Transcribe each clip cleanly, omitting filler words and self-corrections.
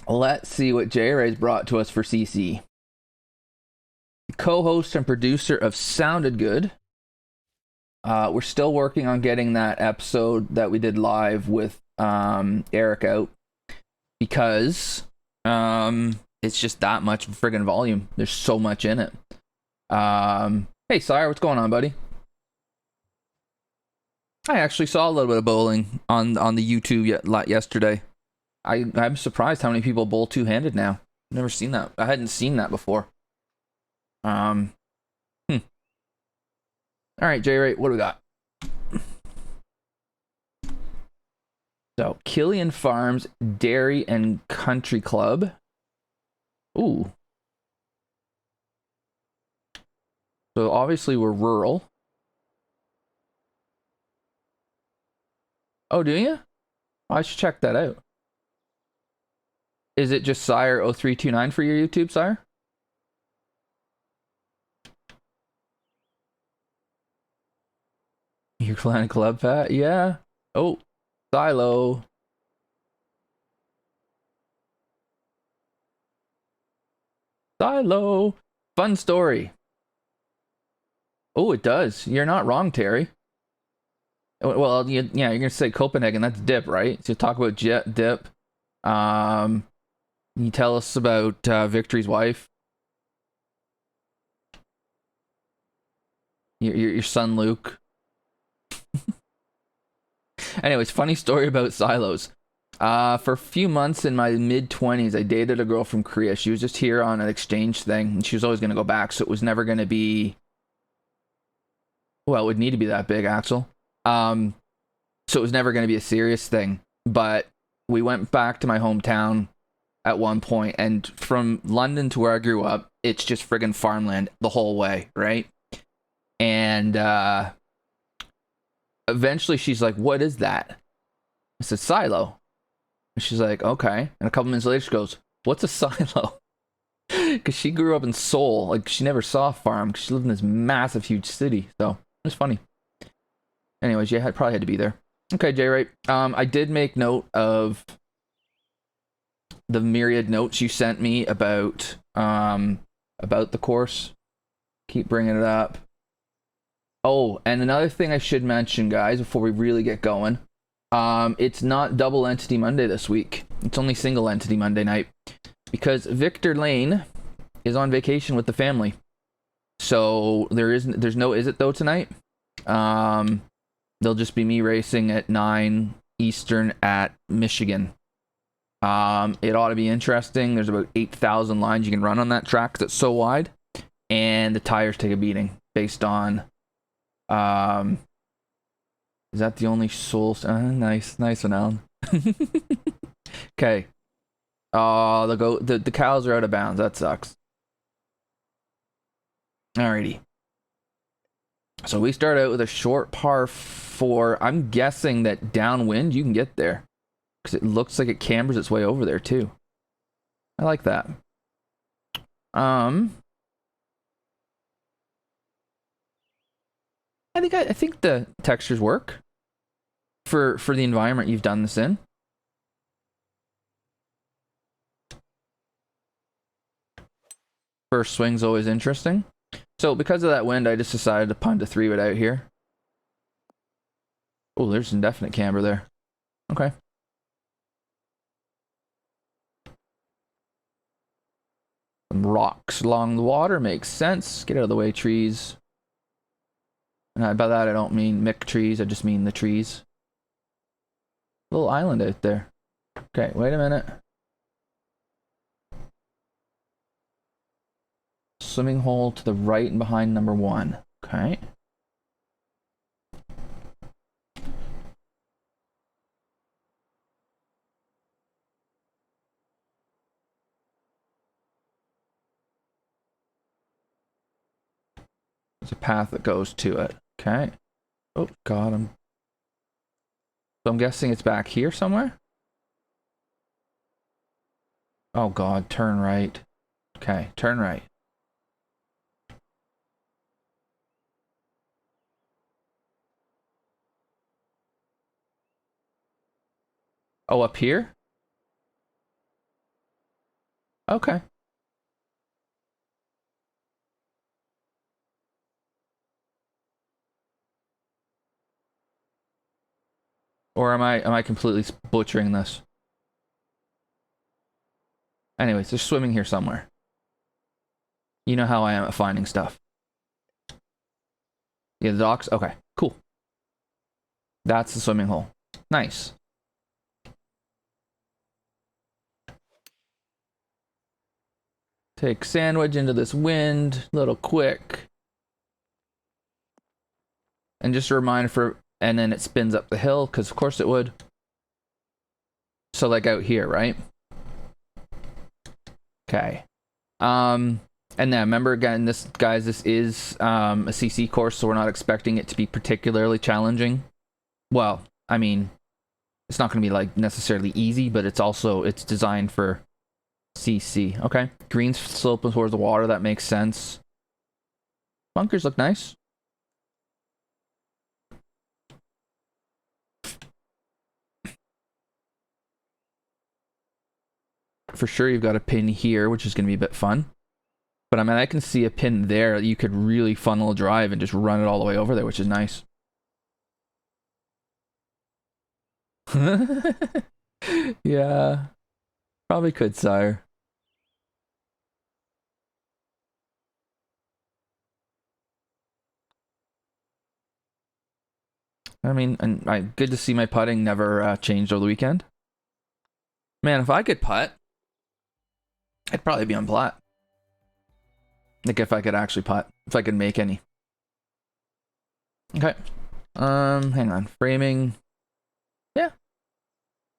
Let's see what Jay Ray's brought to us for CC. Co-host and producer of Sounded Good. We're still working on getting that episode that we did live with Eric out because it's just that much friggin' volume. There's so much in it. Hey, Sire, what's going on, buddy? I actually saw a little bit of bowling on the YouTube yesterday. I'm surprised how many people bowl two-handed now. Never seen that. I hadn't seen that before. All right, J-Ray, what do we got? So, Killian Farms Dairy and Country Club. Ooh. So, obviously, we're rural. Oh, do you? I should check that out. Is it just Sire0329 for your YouTube, Sire? Your clan club, Pat? Yeah. Oh, Silo. Silo. Fun story. Oh, it does. You're not wrong, Terry. Well, yeah, you're gonna say Copenhagen. That's dip, right? So talk about jet dip. Can you tell us about Victory's wife? Your son Luke. Anyways, funny story about silos. For a few months in my mid-20s, I dated a girl from Korea. She was just here on an exchange thing, and she was always going to go back, so it was never going to be... Well, it would need to be that big, Axel. So it was never going to be a serious thing. But we went back to my hometown at one point, and from London to where I grew up, it's just friggin' farmland the whole way, right? And eventually she's like, what is that? I said, silo. And she's like, okay. And a couple minutes later she goes, what's a silo? Because she grew up in Seoul. Like, she never saw a farm because she lived in this massive, huge city. So it was funny. Anyways, yeah, I probably had to be there. Okay, J-Ray. I did make note of the myriad notes you sent me about the course. Keep bringing it up. Oh, and another thing I should mention, guys, before we really get going. It's not double entity Monday this week. It's only single entity Monday night. Because Victor Lane is on vacation with the family. So there's no Is It Though tonight. There'll just be me racing at 9 Eastern at Michigan. It ought to be interesting. There's about 8,000 lines you can run on that track because it's so wide. And the tires take a beating based on... is that the only soul... nice one, Alan. Okay. The cows are out of bounds. That sucks. Alrighty. So we start out with a short par 4. I'm guessing that downwind you can get there. Because it looks like it cambers its way over there too. I like that. I think the textures work for the environment you've done this in. First swing's always interesting. So because of that wind, I just decided to punt a 3-wood out here. Oh, there's some definite camber there. Okay. Some rocks along the water makes sense. Get out of the way, trees. And by that I don't mean Mick trees, I just mean the trees. Little island out there. Okay, wait a minute. Swimming hole to the right and behind number 1. Okay. There's a path that goes to it. Okay. Oh, God, So I'm guessing it's back here somewhere? Oh, God, turn right. Okay, turn right. Oh, up here? Okay. Or am I completely butchering this? Anyways, they're swimming here somewhere. You know how I am at finding stuff. Yeah, the docks? Okay, cool. That's the swimming hole. Nice. Take sandwich into this wind, little quick. And just a reminder for, and then it spins up the hill, because of course it would. So like out here, right? Okay. And then remember again, this is a CC course, so we're not expecting it to be particularly challenging. Well, I mean, it's not going to be like necessarily easy, but it's designed for CC. Okay, greens sloping towards the water, that makes sense. Bunkers look nice. For sure, you've got a pin here, which is going to be a bit fun. But I mean, I can see a pin there that you could really funnel a drive and just run it all the way over there, which is nice. Yeah, probably could, sire. I mean, and good to see my putting never changed over the weekend. Man, if I could putt, I'd probably be on plat. Like if I could actually putt, if I could make any. Okay. Hang on. Framing. Yeah.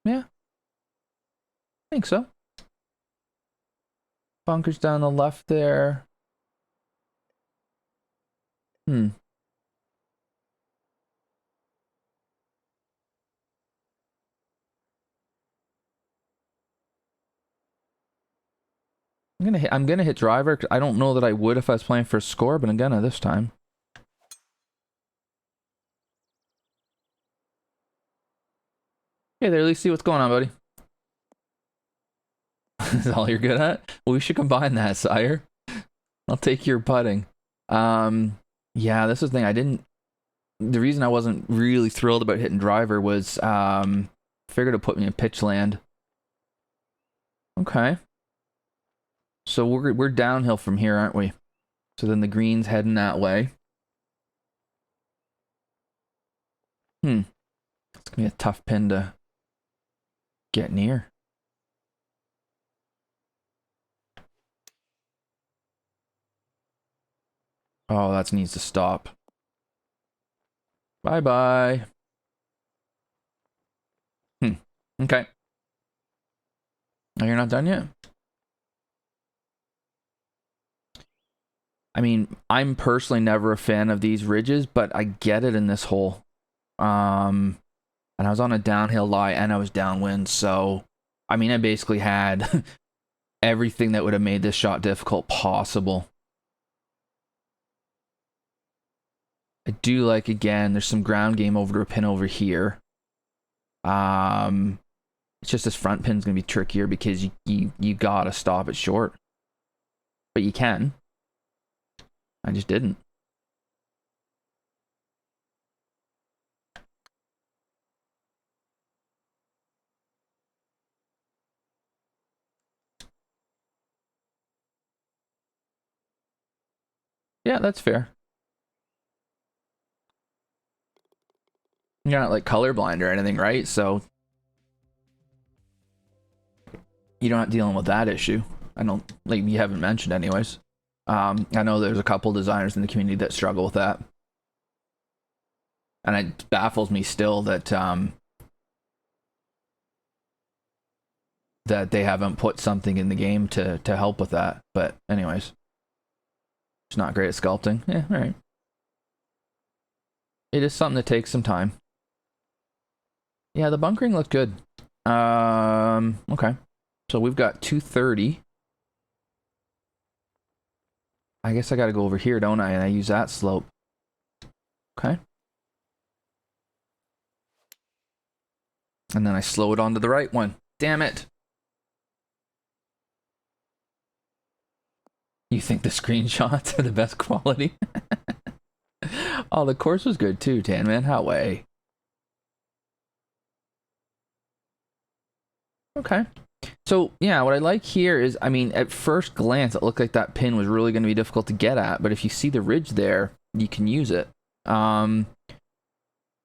Yeah. I think so. Bunkers down the left there. Hmm. I'm gonna hit driver. I don't know that I would if I was playing for a score, but I'm gonna this time. Hey there, at least see what's going on, buddy. Is all you're good at? Well, we should combine that, sire. I'll take your putting. Yeah, this is the thing. The reason I wasn't really thrilled about hitting driver was, figured it put me in pitch land. Okay. So we're downhill from here, aren't we? So then the green's heading that way. It's gonna be a tough pin to get near. Oh, that needs to stop. Bye-bye. Okay. Oh, you're not done yet? I mean, I'm personally never a fan of these ridges, but I get it in this hole. And I was on a downhill lie and I was downwind, so I mean, I basically had everything that would have made this shot difficult possible. I do like, again, there's some ground game over to a pin over here. It's just this front pin's gonna be trickier because you gotta stop it short. But you can. I just didn't. Yeah, that's fair. You're not like colorblind or anything, right? So you're not dealing with that issue. I don't, like, you haven't mentioned anyways. I know there's a couple designers in the community that struggle with that. And it baffles me still that that they haven't put something in the game to help with that. But anyways, it's not great at sculpting. Yeah, all right. It is something that takes some time. Yeah, the bunkering looked good. Okay. So we've got 230. I guess I gotta go over here, don't I? And I use that slope. Okay. And then I slow it onto the right one. Damn it. You think the screenshots are the best quality? Oh, the course was good too, Tan Man. How way? Okay. So, yeah, what I like here is, I mean, at first glance, it looked like that pin was really going to be difficult to get at, but if you see the ridge there, you can use it. A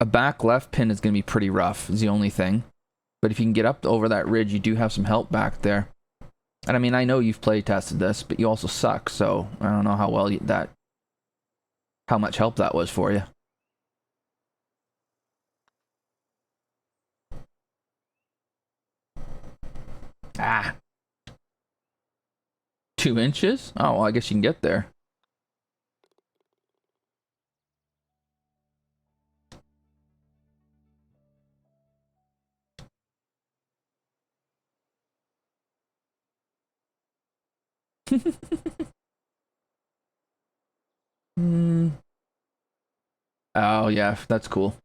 back left pin is going to be pretty rough, is the only thing. But if you can get up over that ridge, you do have some help back there. And I mean, I know you've play tested this, but you also suck, so I don't know how well how much help that was for you. Ah. 2 inches? Oh, well, I guess you can get there. Oh, yeah, that's cool.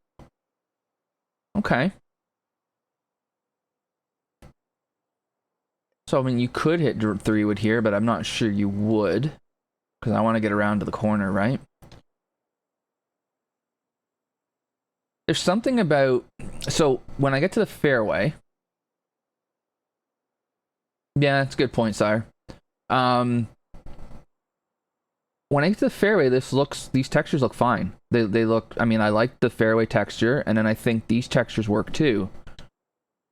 Okay. So, I mean, you could hit 3 wood here, but I'm not sure you would. Because I want to get around to the corner, right? There's something about... So, when I get to the fairway... Yeah, that's a good point, sire. When I get to the fairway, these textures look fine. They look... I mean, I like the fairway texture, and then I think these textures work too.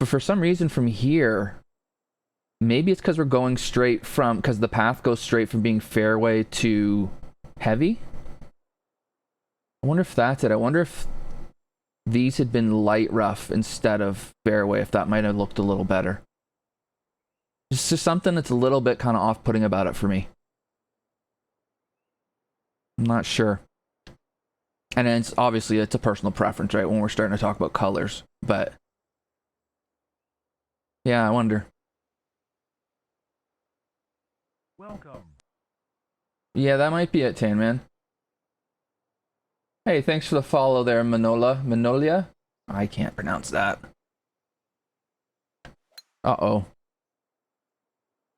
But for some reason from here... Maybe it's because we're going straight from... Because the path goes straight from being fairway to heavy? I wonder if that's it. I wonder if these had been light rough instead of fairway, if that might have looked a little better. It's just something that's a little bit kind of off-putting about it for me. I'm not sure. And then obviously it's a personal preference, right? When we're starting to talk about colors. But... Yeah, I wonder. Welcome. Yeah, that might be it, Tan Man. Hey, thanks for the follow there, Manolia? I can't pronounce that. Uh-oh.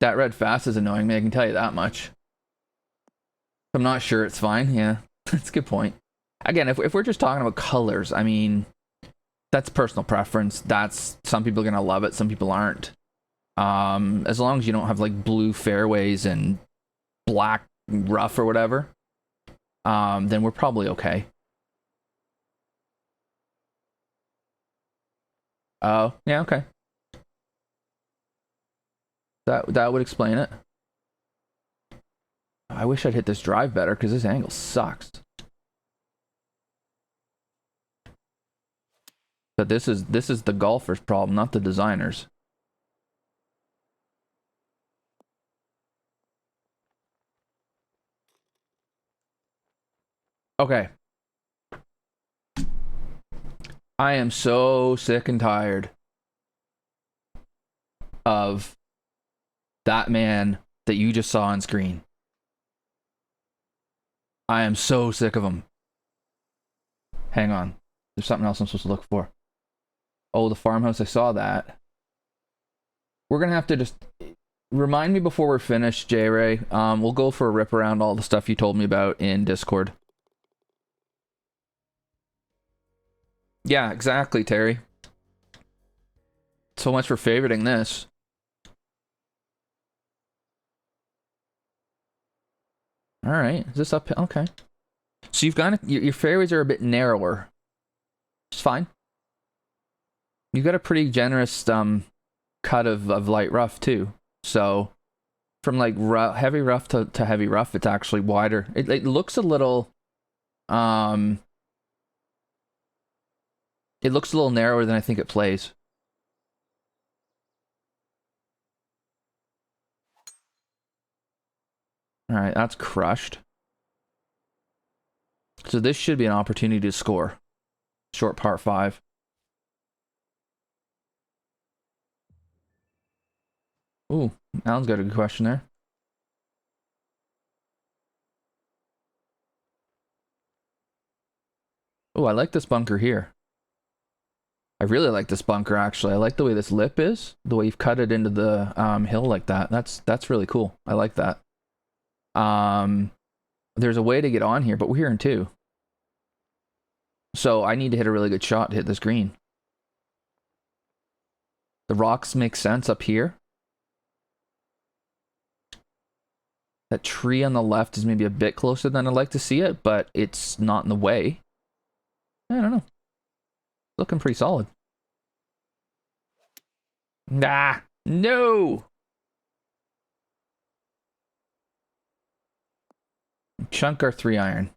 That red fast is annoying me, I can tell you that much. I'm not sure it's fine, yeah. That's a good point. Again, if we're just talking about colors, I mean, that's personal preference. Some people are going to love it, some people aren't. As long as you don't have like blue fairways and black rough or whatever, then we're probably okay. Oh, yeah, okay. That would explain it. I wish I'd hit this drive better because this angle sucks. But this is the golfer's problem, not the designer's. Okay. I am so sick and tired of that man that you just saw on screen. I am so sick of him. Hang on. There's something else I'm supposed to look for. Oh, the farmhouse. I saw that. We're going to have to just... Remind me before we're finished, J-Ray. We'll go for a rip around all the stuff you told me about in Discord. Yeah, exactly, Terry. So much for favoriting this. Alright, is this up? Okay. So you've got... Your fairways are a bit narrower. It's fine. You've got a pretty generous cut of light rough, too. So, from like heavy rough to heavy rough, it's actually wider. It looks a little... It looks a little narrower than I think it plays. Alright, that's crushed. So this should be an opportunity to score. Short par 5. Ooh, Alan's got a good question there. Ooh, I like this bunker here. I really like this bunker, actually. I like the way this lip is. The way you've cut it into the hill like that. That's really cool. I like that. There's a way to get on here, but we're here in 2. So I need to hit a really good shot to hit this green. The rocks make sense up here. That tree on the left is maybe a bit closer than I'd like to see it, but it's not in the way. I don't know. Looking pretty solid. Nah, no! Chunk our 3-iron.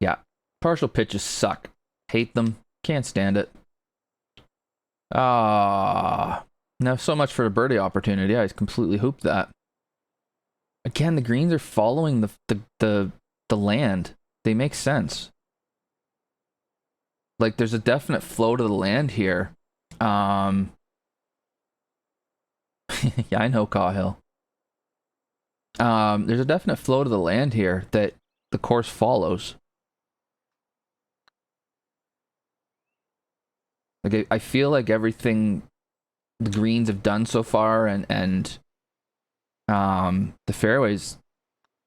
Yeah, partial pitches suck. Hate them. Can't stand it. Now so much for the birdie opportunity. I completely hooped that. Again, the greens are following the land. They make sense. Like there's a definite flow to the land here. Yeah, I know Cahill. There's a definite flow to the land here that the course follows. Like I feel like everything the greens have done so far and the fairways,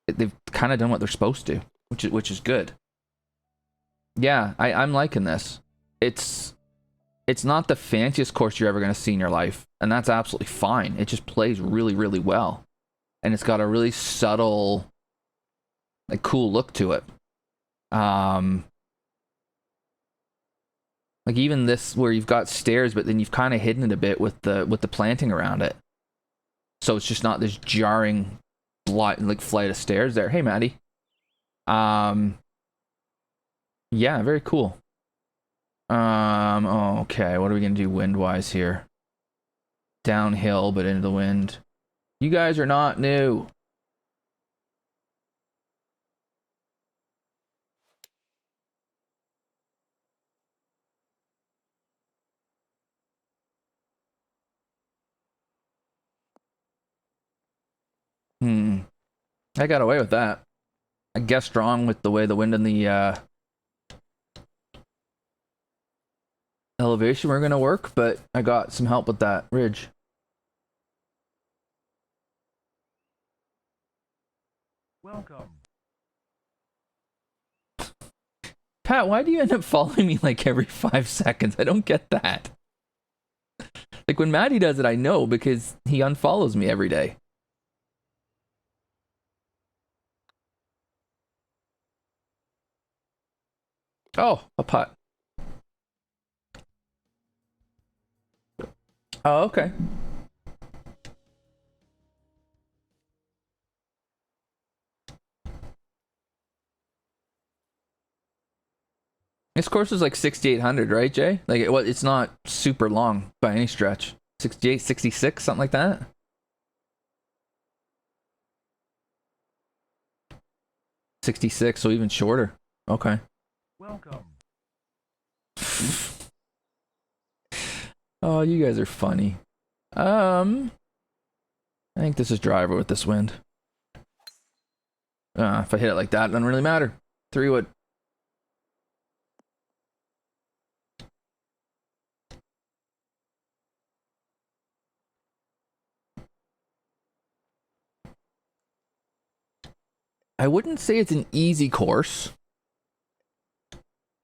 they've kind of done what they're supposed to, which is good. Yeah, I'm liking this. It's not the fanciest course you're ever going to see in your life, and that's absolutely fine. It just plays really, really well. And it's got a really subtle, like, cool look to it. Like even this where you've got stairs, but then you've kind of hidden it a bit with the planting around it. So it's just not this jarring flight of stairs there. Hey, Maddie. Yeah, very cool. Okay, what are we gonna do wind-wise here? Downhill, but into the wind. You guys are not new. I got away with that. I guessed wrong with the way the wind and the elevation were gonna work, but I got some help with that ridge. Welcome. Pat, why do you end up following me like every 5 seconds? I don't get that. Like when Maddie does it, I know because he unfollows me every day. Oh, a putt. Oh, okay. This course is like 6,800, right, Jay? Like, it's not super long by any stretch. 68, 66, something like that? $66, so even shorter. Okay. Welcome. Oh, you guys are funny. I think this is driver with this wind. If I hit it like that, it doesn't really matter. 3-wood. I wouldn't say it's an easy course.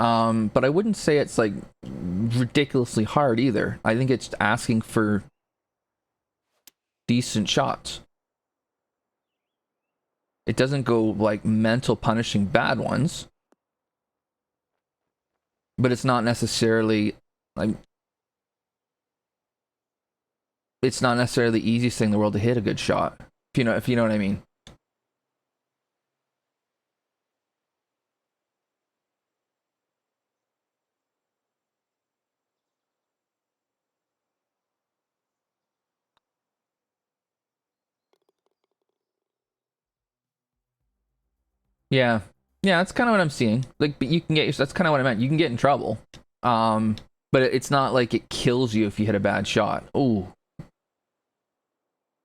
But I wouldn't say it's like ridiculously hard either. I think it's asking for decent shots. It doesn't go like mental punishing bad ones. But it's not necessarily like it's not necessarily the easiest thing in the world to hit a good shot. If you know what I mean. Yeah. Yeah, that's kind of what I'm seeing. Like, but you can get that's kind of what I meant. You can get in trouble. But it's not like it kills you if you hit a bad shot. Oh.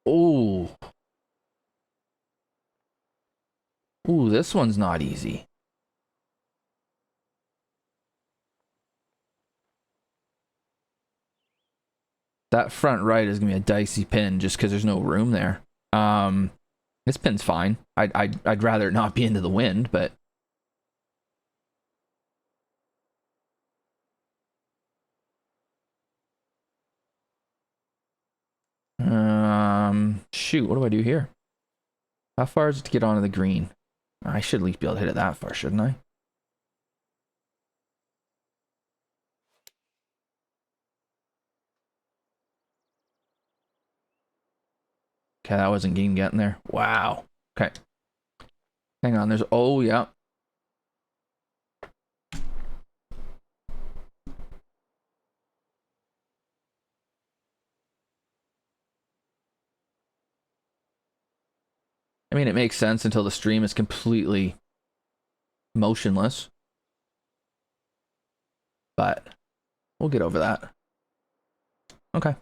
Ooh. Ooh, this one's not easy. That front right is gonna be a dicey pin just because there's no room there. This pin's fine. I'd rather it not be into the wind, but shoot, what do I do here? How far is it to get onto the green? I should at least be able to hit it that far, shouldn't I? Okay, that wasn't getting there. Wow. Okay. Hang on, there's... Oh, yeah. I mean, it makes sense until the stream is completely motionless. But we'll get over that. Okay.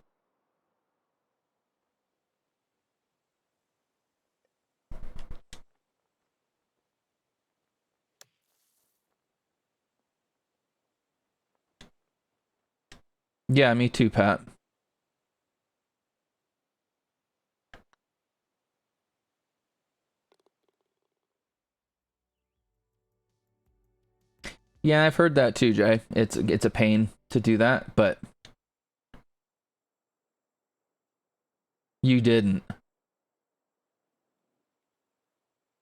Yeah, me too, Pat. Yeah, I've heard that too, Jay. It's a pain to do that, but you didn't.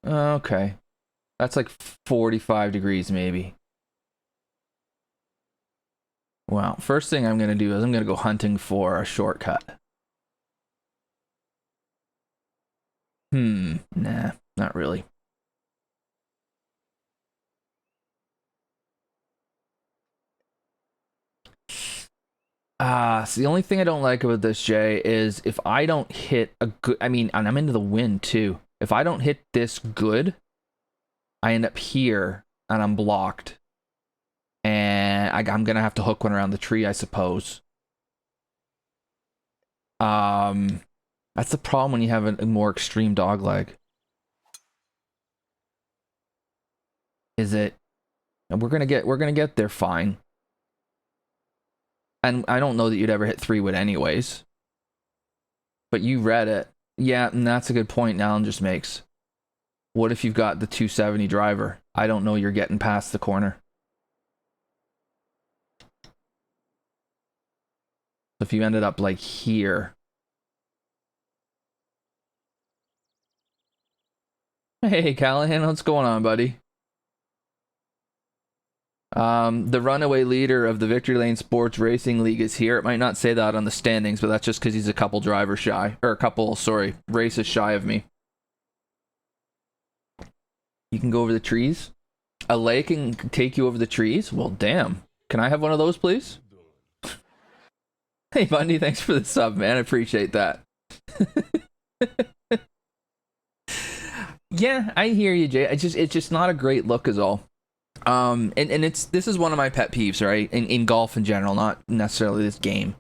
Okay. That's like 45 degrees maybe. Well, first thing I'm going to do is I'm going to go hunting for a shortcut. Nah, not really. So the only thing I don't like about this, Jay, is if I don't hit a good... I mean, and I'm into the wind, too. If I don't hit this good, I end up here, and I'm blocked. And I'm going to have to hook one around the tree, I suppose. That's the problem when you have a more extreme dog leg. Is it... And we're gonna get there fine. And I don't know that you'd ever hit 3-wood anyways. But you read it. Yeah, and that's a good point Alan just makes. What if you've got the 270 driver? I don't know you're getting past the corner. If you ended up like here. Hey, Callahan, what's going on, buddy? The runaway leader of the Victory Lane Sports Racing League is here. It might not say that on the standings, but that's just because he's a couple drivers shy. Or a couple, sorry, races shy of me. You can go over the trees? A lake can take you over the trees? Well, damn. Can I have one of those, please? Hey, Bundy, thanks for the sub, man. I appreciate that. Yeah, I hear you, Jay. It's just not a great look is all. And this is one of my pet peeves, right? In golf in general, not necessarily this game.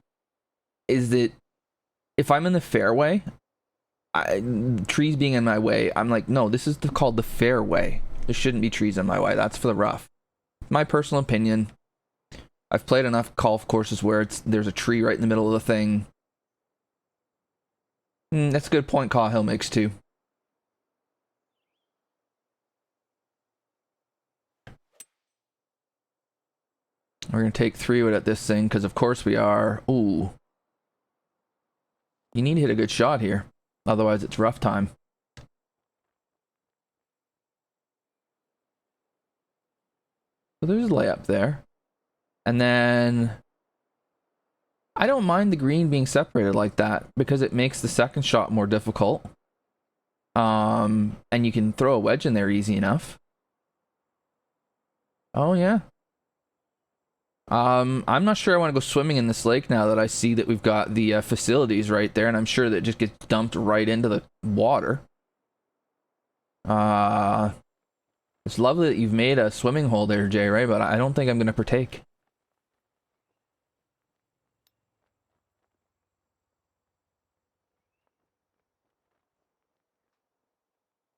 Is that if I'm in the fairway, trees being in my way, I'm like, no, this is called the fairway. There shouldn't be trees in my way. That's for the rough. My personal opinion. I've played enough golf courses where there's a tree right in the middle of the thing. That's a good point Cahill makes too. We're going to take 3-wood at this thing, because of course we are. Ooh. You need to hit a good shot here. Otherwise it's rough time. So there's a layup there. And then... I don't mind the green being separated like that, because it makes the second shot more difficult. And you can throw a wedge in there easy enough. Oh, yeah. I'm not sure I want to go swimming in this lake now that I see that we've got the facilities right there, and I'm sure that it just gets dumped right into the water. It's lovely that you've made a swimming hole there, Jay Ray, but I don't think I'm going to partake.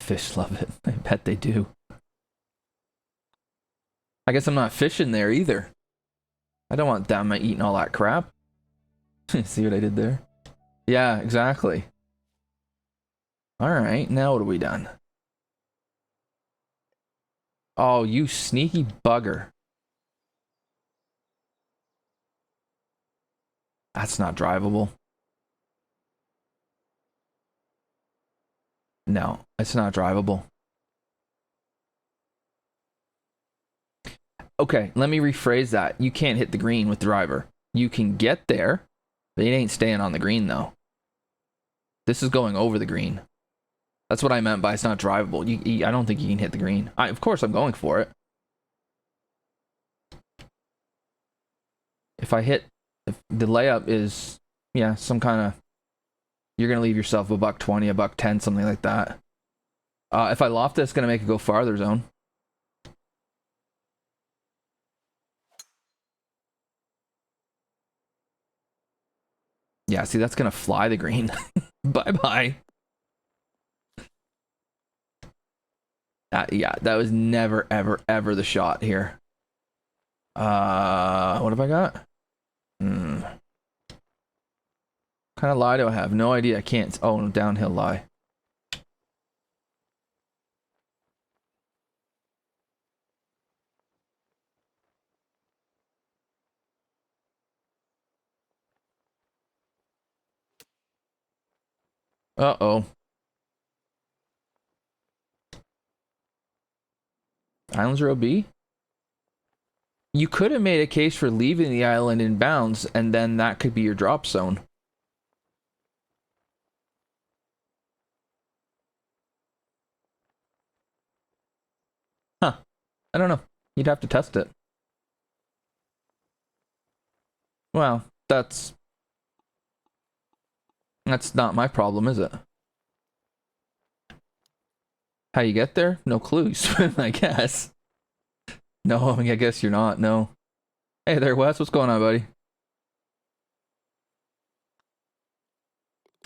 Fish love it. I bet they do. I guess I'm not fishing there either. I don't want them eating all that crap. See what I did there? Yeah, exactly. Alright, now what have we done? Oh, you sneaky bugger. That's not drivable. No, it's not drivable. Okay, let me rephrase that. You can't hit the green with the driver. You can get there, but it ain't staying on the green though. This is going over the green. That's what I meant by it's not drivable. I don't think you can hit the green. Of course, I'm going for it. If I hit, if the layup is, yeah, some kind of, you're gonna leave yourself a $120, a $110, something like that. If I loft it, it's gonna make it go farther zone. Yeah, see, that's gonna fly the green. Bye bye. Yeah, that was never, ever, ever the shot here. What have I got? What kind of lie do I have? No idea. I can't. Oh, no, downhill lie. Uh-oh. Islands row B? You could have made a case for leaving the island in bounds, and then that could be your drop zone. Huh. I don't know. You'd have to test it. Well, that's not my problem, is it? How you get there? No clue. Swim, I guess. No, I guess you're not. No. Hey there, Wes. What's going on, buddy?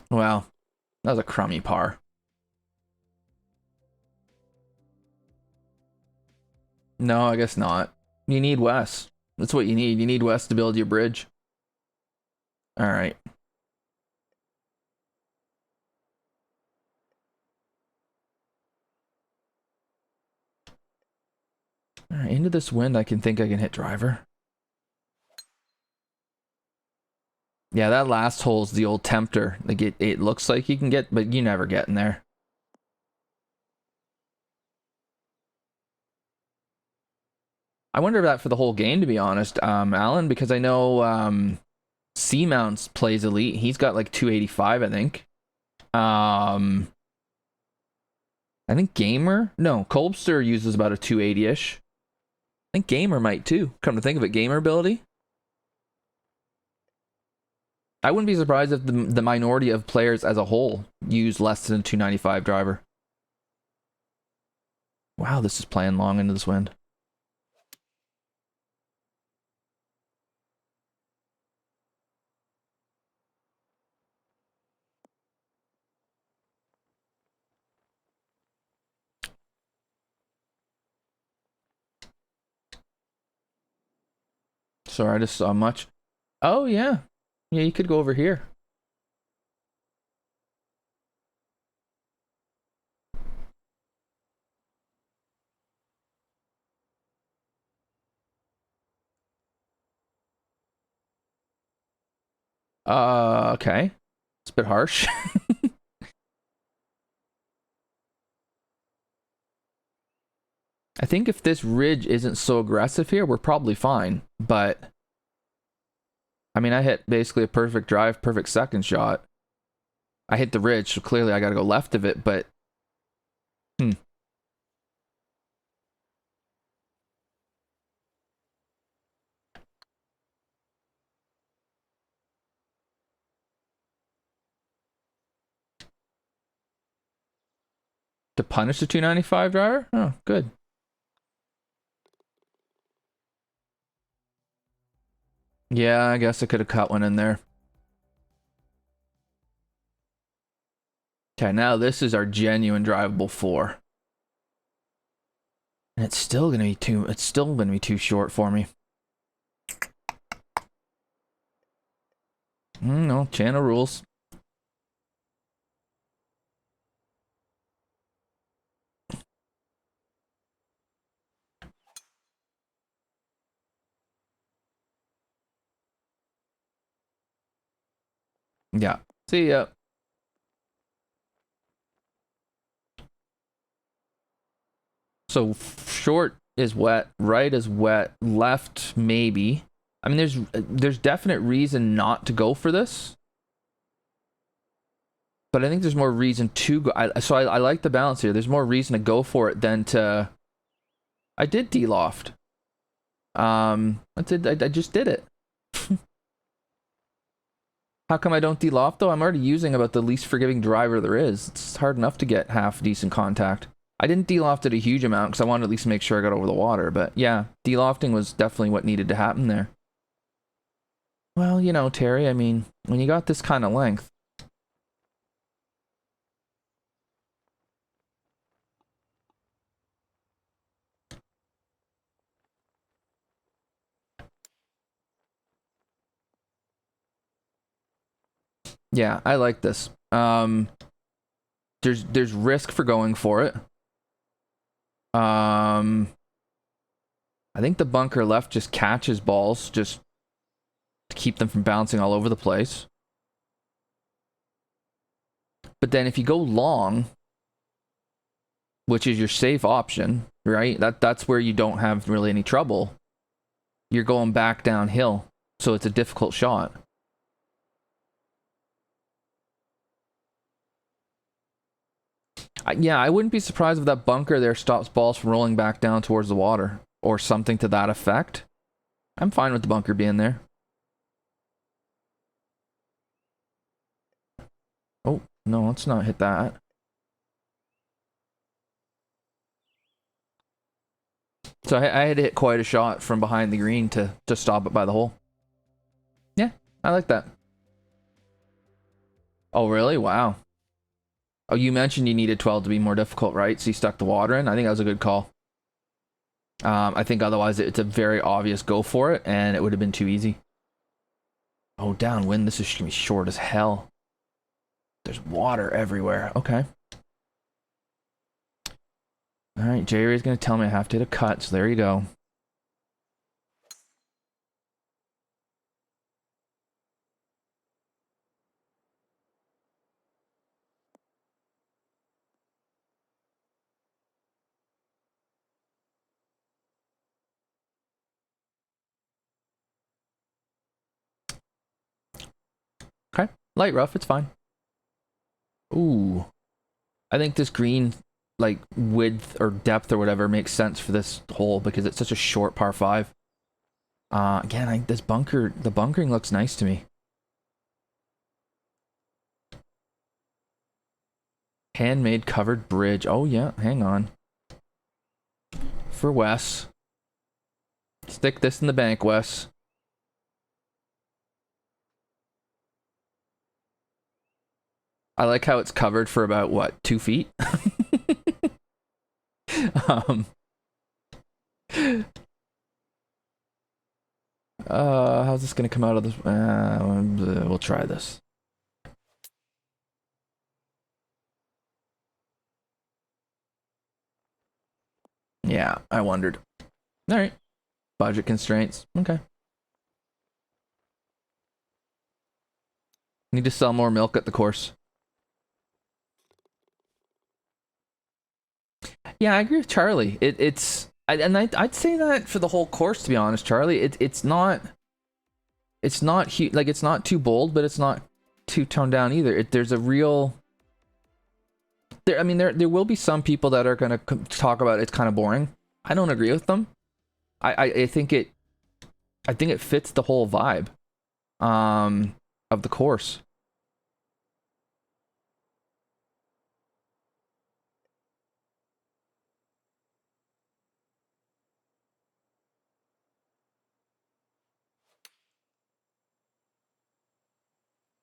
Wow. That was a crummy par. No, I guess not. You need Wes. That's what you need. You need Wes to build your bridge. Alright. Alright, into this wind, I can think I can hit driver. Yeah, that last hole's the old tempter. Like it looks like you can get, but you never get in there. I wonder if that for the whole game, to be honest, Alan, because I know Seamounts plays elite. He's got like 285, I think. I think Gamer, no, Colbster uses about a 280-ish. I think Gamer might too. Come to think of it, Gamer ability. I wouldn't be surprised if the minority of players as a whole use less than a 295 driver. Wow, this is playing long into this wind. Sorry, I just saw much. Oh, yeah. Yeah, you could go over here. Okay. It's a bit harsh. I think if this ridge isn't so aggressive here, we're probably fine. But, I mean, I hit basically a perfect drive, perfect second shot. I hit the ridge, so clearly I got to go left of it, but... To punish the 295 driver? Oh, good. Yeah, I guess I could have cut one in there. Okay, now this is our genuine drivable 4. And it's still gonna be too short for me. No, channel rules. Yeah. See ya. So short is wet, right is wet, left maybe. I mean, there's definite reason not to go for this, but I think there's more reason to go. I like the balance here. There's more reason to go for it than to. I did deloft. I just did it. How come I don't deloft though? I'm already using about the least forgiving driver there is. It's hard enough to get half decent contact. I didn't deloft it a huge amount because I wanted to at least make sure I got over the water. But yeah, delofting was definitely what needed to happen there. Well, you know, Terry, I mean, when you got this kind of length. Yeah, I like this. There's risk for going for it. I think the bunker left just catches balls, just to keep them from bouncing all over the place. But then if you go long, which is your safe option, right? That's where you don't have really any trouble. You're going back downhill, so it's a difficult shot. Yeah, I wouldn't be surprised if that bunker there stops balls from rolling back down towards the water, or something to that effect. I'm fine with the bunker being there. Oh, no, let's not hit that. So I had to hit quite a shot from behind the green to stop it by the hole. Yeah, I like that. Oh, really? Wow. Oh, you mentioned you needed 12 to be more difficult, right? So you stuck the water in. I think that was a good call. I think otherwise it's a very obvious go for it, and it would have been too easy. Oh, downwind. This is going to be short as hell. There's water everywhere. Okay. All right, Jayray's going to tell me I have to hit a cut, so there you go. Okay. Light rough, it's fine. Ooh. I think this green, like, width or depth or whatever makes sense for this hole because it's such a short par 5. Again, the bunkering looks nice to me. Handmade covered bridge. Oh, yeah, hang on. For Wes. Stick this in the bank, Wes. I like how it's covered for about, what, 2 feet? um, how's this gonna come out of this? We'll try this. Yeah, I wondered. All right. Budget constraints. Okay. Need to sell more milk at the course. Yeah, I agree with Charlie. I'd say that for the whole course, to be honest, Charlie. It's not like it's not too bold, but it's not too toned down either. There's a real I mean, there will be some people that are gonna talk about it's kind of boring. I don't agree with them. I think it fits the whole vibe, of the course.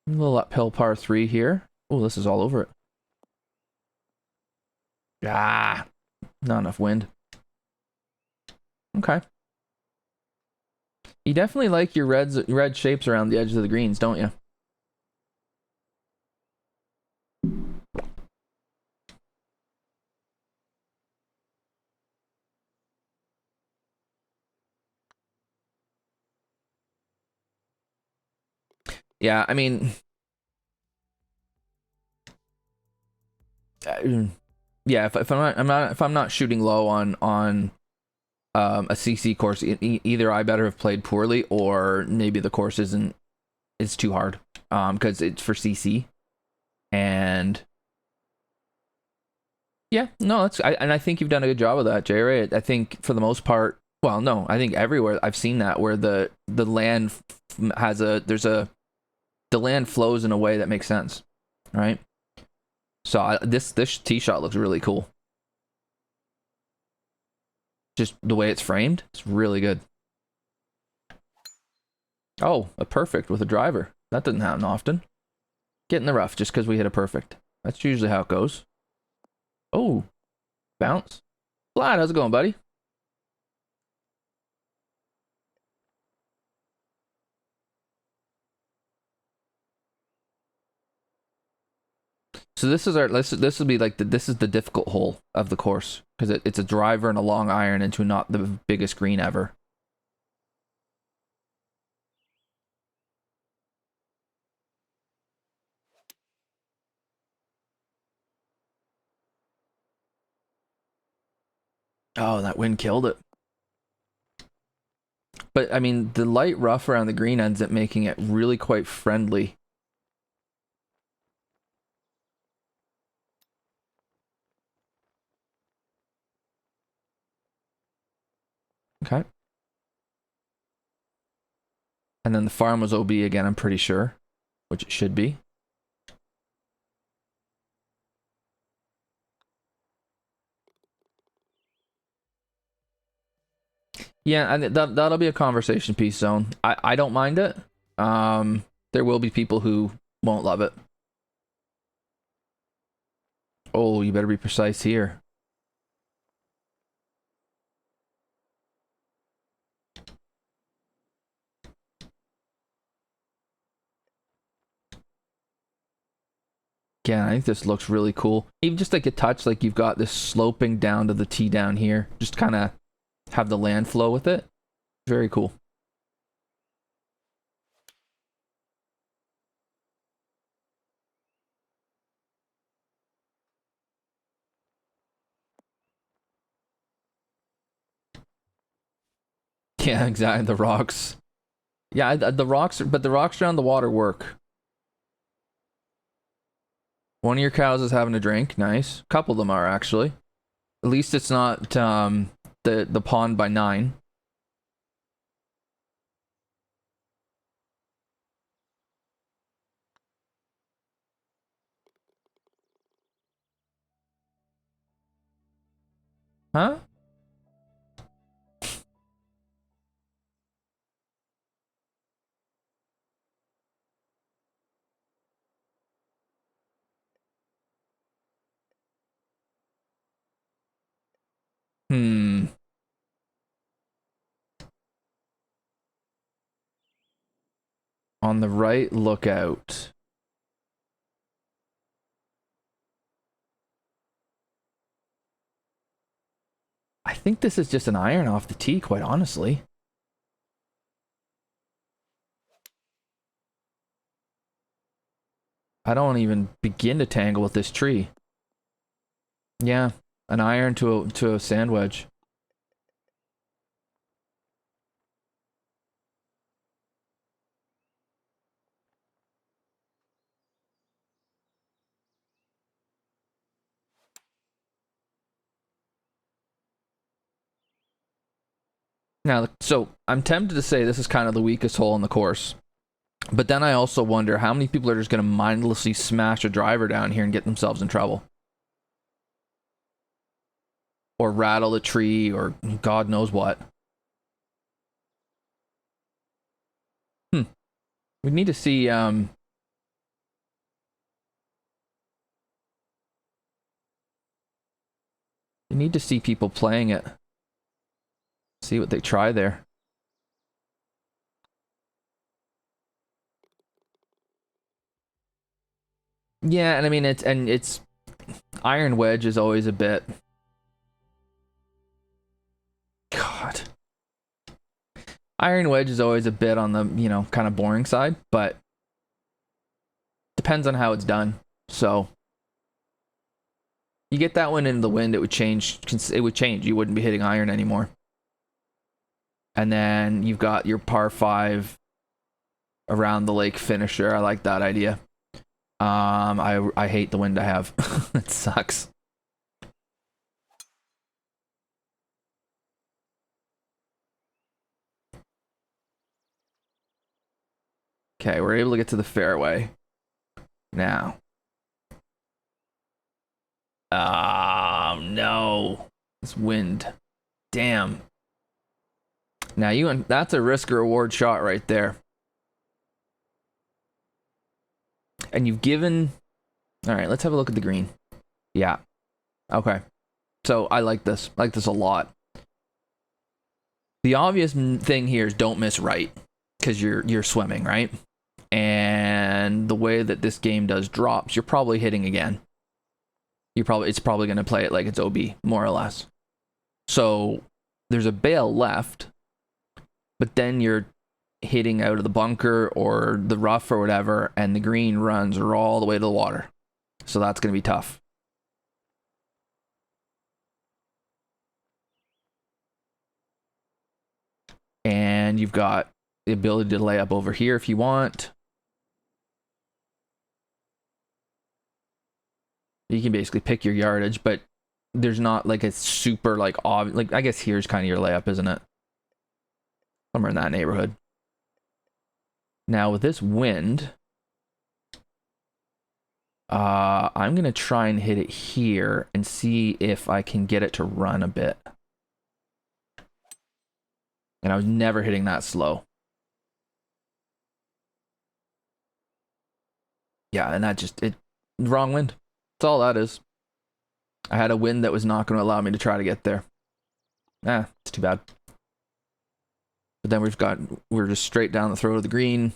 A little uphill par 3 here. Oh, this is all over it. Ah, not enough wind. Okay. You definitely like your red shapes around the edges of the greens, don't you? Yeah, I mean, yeah. If I'm not shooting low on a CC course, either I better have played poorly, or maybe the course is too hard. Because it's for CC, and yeah, no, and I think you've done a good job of that, Jay. I think for the most part, well, no, I think everywhere I've seen that where the land has the land flows in a way that makes sense, right? So this tee shot looks really cool. Just the way it's framed, it's really good. Oh, a perfect with a driver. That doesn't happen often. Get in the rough just because we hit a perfect. That's usually how it goes. Oh, bounce. Vlad, how's it going, buddy? So this is this will be like this is the difficult hole of the course because it's a driver and a long iron into not the biggest green ever. Oh, that wind killed it. But I mean, the light rough around the green ends up making it really quite friendly. Okay. And then the farm was OB again, I'm pretty sure, which it should be. Yeah, and that'll be a conversation piece zone. I don't mind it. There will be people who won't love it. Oh, you better be precise here. Yeah, I think this looks really cool. Even just like a touch, like you've got this sloping down to the tee down here. Just kind of have the land flow with it. Very cool. Yeah, exactly. The rocks. Yeah, the rocks, but the rocks around the water work. One of your cows is having a drink. Nice. A couple of them are actually. At least it's not the pond by 9. Huh? Hmm. On the right lookout. I think this is just an iron off the tee, quite honestly. I don't even begin to tangle with this tree. Yeah, an iron to a sand wedge. Now, so I'm tempted to say this is kind of the weakest hole in the course. But then I also wonder how many people are just going to mindlessly smash a driver down here and get themselves in trouble. Or rattle a tree or God knows what. Hmm. We need to see You need to see people playing it. See what they try there. Yeah, and I mean it's iron wedge is always a bit. God. Iron wedge is always a bit on the, you know, kind of boring side, but depends on how it's done. So you get that one into the wind, it would change. It would change. You wouldn't be hitting iron anymore. And then you've got your par 5 around the lake finisher. I like that idea. I hate the wind I have. It sucks. Okay, we're able to get to the fairway now. No. This wind. Damn. Now that's a risk or reward shot right there. And you've given... Alright, let's have a look at the green. Yeah. Okay. So I like this. I like this a lot. The obvious thing here is don't miss right. Because you're swimming, right? And the way that this game does drops, you're probably hitting again. It's probably going to play it like it's OB, more or less. So there's a bail left, but then you're hitting out of the bunker or the rough or whatever, and the green runs all the way to the water. So that's going to be tough. And you've got the ability to lay up over here if you want. You can basically pick your yardage, but there's not like a super like obvious, like I guess here's kind of your layup, isn't it? Somewhere in that neighborhood. Now with this wind, I'm gonna try and hit it here and see if I can get it to run a bit. And I was never hitting that slow. Yeah, and that just wrong wind. That's all that is. I had a wind that was not going to allow me to try to get there. It's too bad. But then we're just straight down the throat of the green.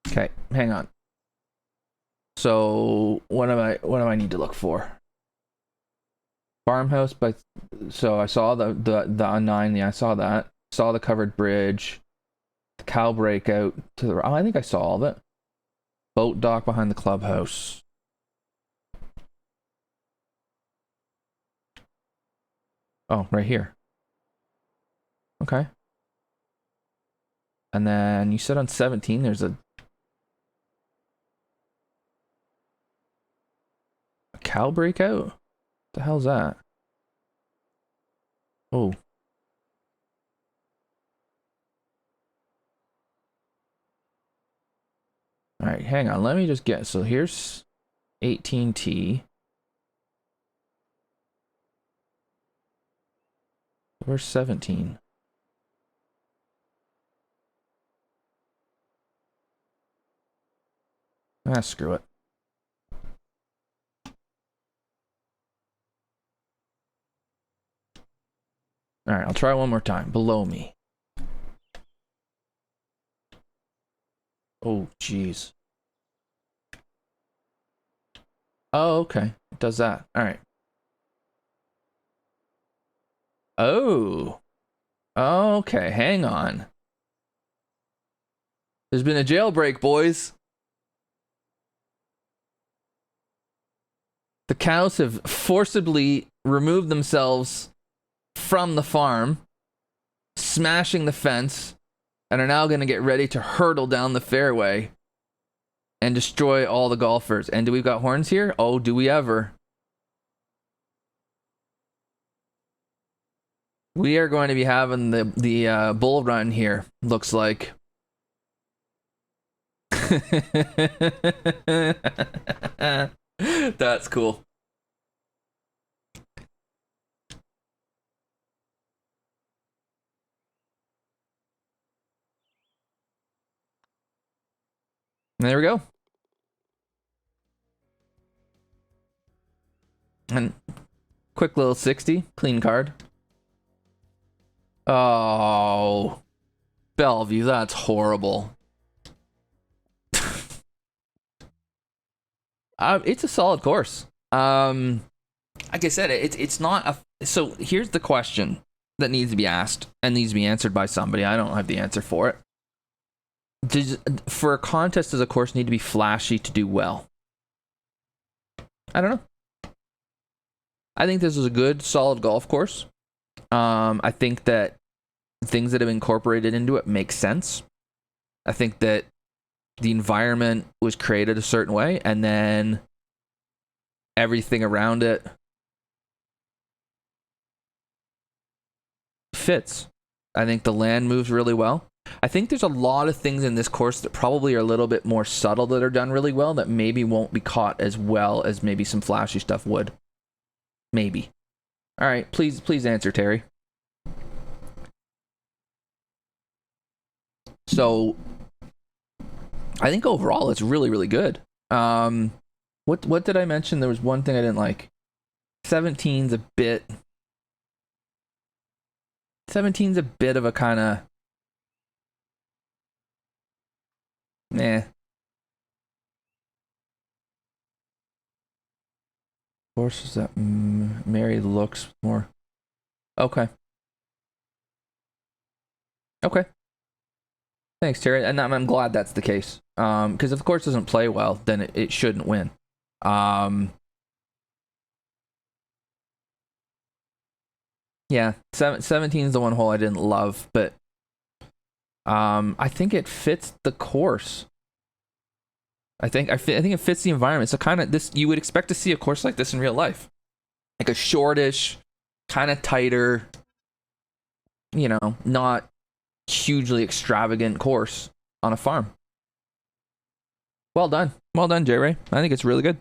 Okay, hang on. So what do I need to look for? Farmhouse, but so I saw the on9, yeah, I saw that. Saw the covered bridge, the cow breakout to the I think I saw all of it. Boat dock behind the clubhouse. Oh, right here. Okay. And then you said on 17 there's a cow breakout? What the hell's that? Oh. Alright, hang on. Let me just get... So here's 18T. Where's 17? Screw it. Alright, I'll try one more time. Below me. Oh, jeez. Oh, okay. It does that. Alright. Oh. Okay, hang on. There's been a jailbreak, boys. The cows have forcibly removed themselves from the farm, smashing the fence, and are now going to get ready to hurtle down the fairway and destroy all the golfers. And do we got horns here? Oh, do we ever? We are going to be having the bull run here, looks like. That's cool. And there we go. And quick little 60, clean card. Oh, Bellevue, that's horrible. It's a solid course. Like I said, it's not a. So here's the question that needs to be asked and needs to be answered by somebody. I don't have the answer for it. For a contest, does a course need to be flashy to do well? I don't know. I think this is a good, solid golf course. I think that things that have been incorporated into it make sense. I think that the environment was created a certain way, and then everything around it fits. I think the land moves really well. I think there's a lot of things in this course that probably are a little bit more subtle that are done really well that maybe won't be caught as well as maybe some flashy stuff would. Maybe. All right, please answer, Terry. So I think overall it's really, really good. What did I mention? There was one thing I didn't like. 17's a bit of a kind of nah. Courses that Mary looks more. Okay. Thanks, Terry. And I'm glad that's the case. Because if the course doesn't play well, then it shouldn't win. Yeah, 17 is the one hole I didn't love, but I think it fits the course. I think it fits the environment. So kind of this, you would expect to see a course like this in real life, like a shortish, kind of tighter, not hugely extravagant course on a farm. Well done, J Ray. I think it's really good.